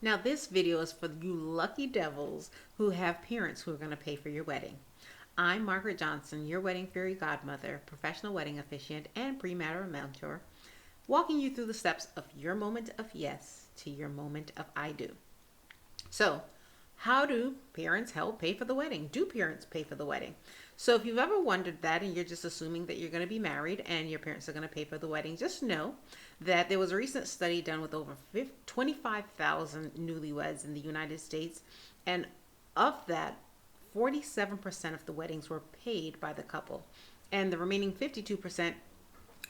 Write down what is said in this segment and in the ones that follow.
Now, this video is for you lucky devils who have parents who are going to pay for your wedding. I'm Margaret Johnson, your wedding fairy godmother, professional wedding officiant, and premarital mentor, walking you through the steps of your moment of yes to your moment of I do. So, how do parents help pay for the wedding? Do parents pay for the wedding? So, if you've ever wondered that and you're just assuming that you're going to be married and your parents are going to pay for the wedding, just know that there was a recent study done with over 25,000 newlyweds in the United States, and of that, 47% of the weddings were paid by the couple, and the remaining 52%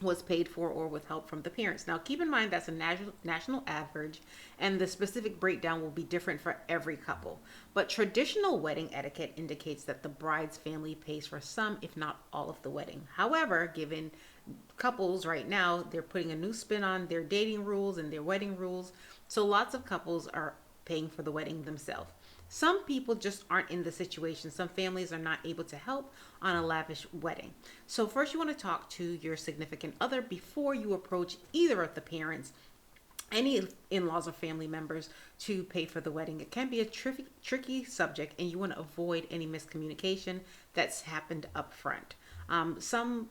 was paid for or with help from the parents. Now, keep in mind that's a national average, and the specific breakdown will be different for every couple. But traditional wedding etiquette indicates that the bride's family pays for some, if not all, of the wedding. However, given couples right now, they're putting a new spin on their dating rules and their wedding rules, so lots of couples are paying for the wedding themselves. Some people just aren't in the situation. Some families are not able to help on a lavish wedding. So, first, you want to talk to your significant other before you approach either of the parents, any in laws or family members, to pay for the wedding. It can be a tricky subject, and you want to avoid any miscommunication that's happened up front. Some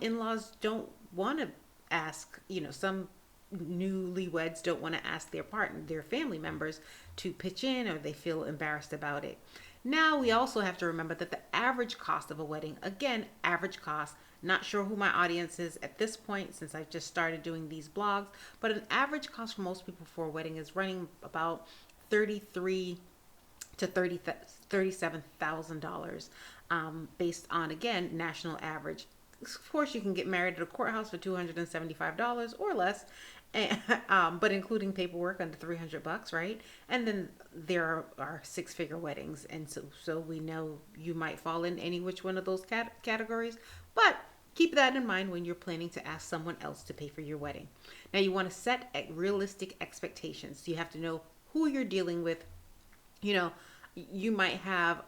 in laws don't want to ask, some newlyweds don't want to ask their family members to pitch in, or they feel embarrassed about it. Now, we also have to remember that the average cost of a wedding, again, average cost, not sure who my audience is at this point since I've just started doing these blogs, but an average cost for most people for a wedding is running about 33 to $37,000, based on, again, national average. Of course, you can get married at a courthouse for $275 or less, and, but including paperwork under $300, right? And then there are six-figure weddings, and so we know you might fall in any which one of those categories. But keep that in mind when you're planning to ask someone else to pay for your wedding. Now, you want to set realistic expectations. You have to know who you're dealing with. You might have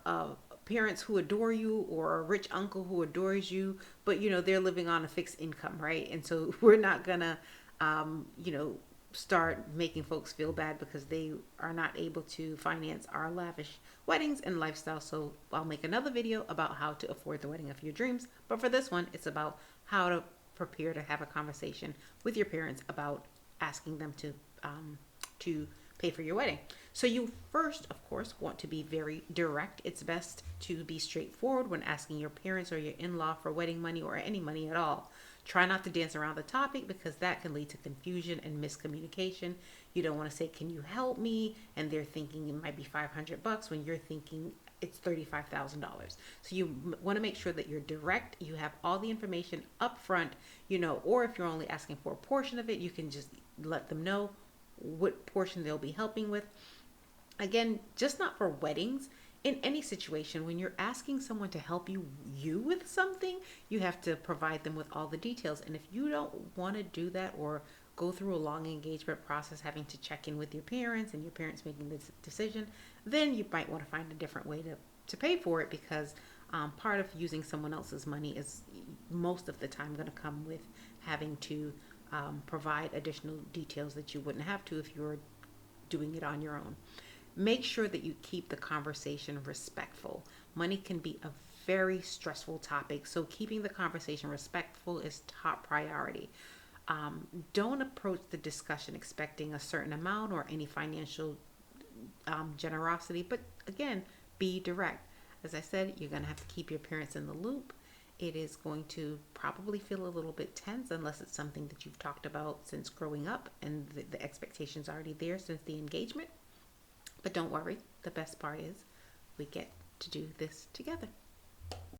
parents who adore you, or a rich uncle who adores you, but they're living on a fixed income, right? And so we're not gonna start making folks feel bad because they are not able to finance our lavish weddings and lifestyle. So I'll make another video about how to afford the wedding of your dreams, but for this one, it's about how to prepare to have a conversation with your parents about asking them to pay for your wedding. So you first, of course, want to be very direct. It's best to be straightforward when asking your parents or your in-law for wedding money or any money at all. Try not to dance around the topic because that can lead to confusion and miscommunication. You don't want to say, "Can you help me?" and they're thinking it might be $500 when you're thinking it's $35,000. So you want to make sure that you're direct. You have all the information up front, or if you're only asking for a portion of it, you can just let them know what portion they'll be helping with. Again, just not for weddings. In any situation, when you're asking someone to help you with something, you have to provide them with all the details. And if you don't want to do that or go through a long engagement process, having to check in with your parents and your parents making the decision, then you might want to find a different way to pay for it, because part of using someone else's money is most of the time going to come with having to provide additional details that you wouldn't have to if you were doing it on your own. Make sure that you keep the conversation respectful. Money can be a very stressful topic, so keeping the conversation respectful is top priority. Don't approach the discussion expecting a certain amount or any financial generosity, but again, be direct. As I said, you're going to have to keep your parents in the loop. It is going to probably feel a little bit tense unless it's something that you've talked about since growing up and the expectations are already there since the engagement. But don't worry, the best part is we get to do this together.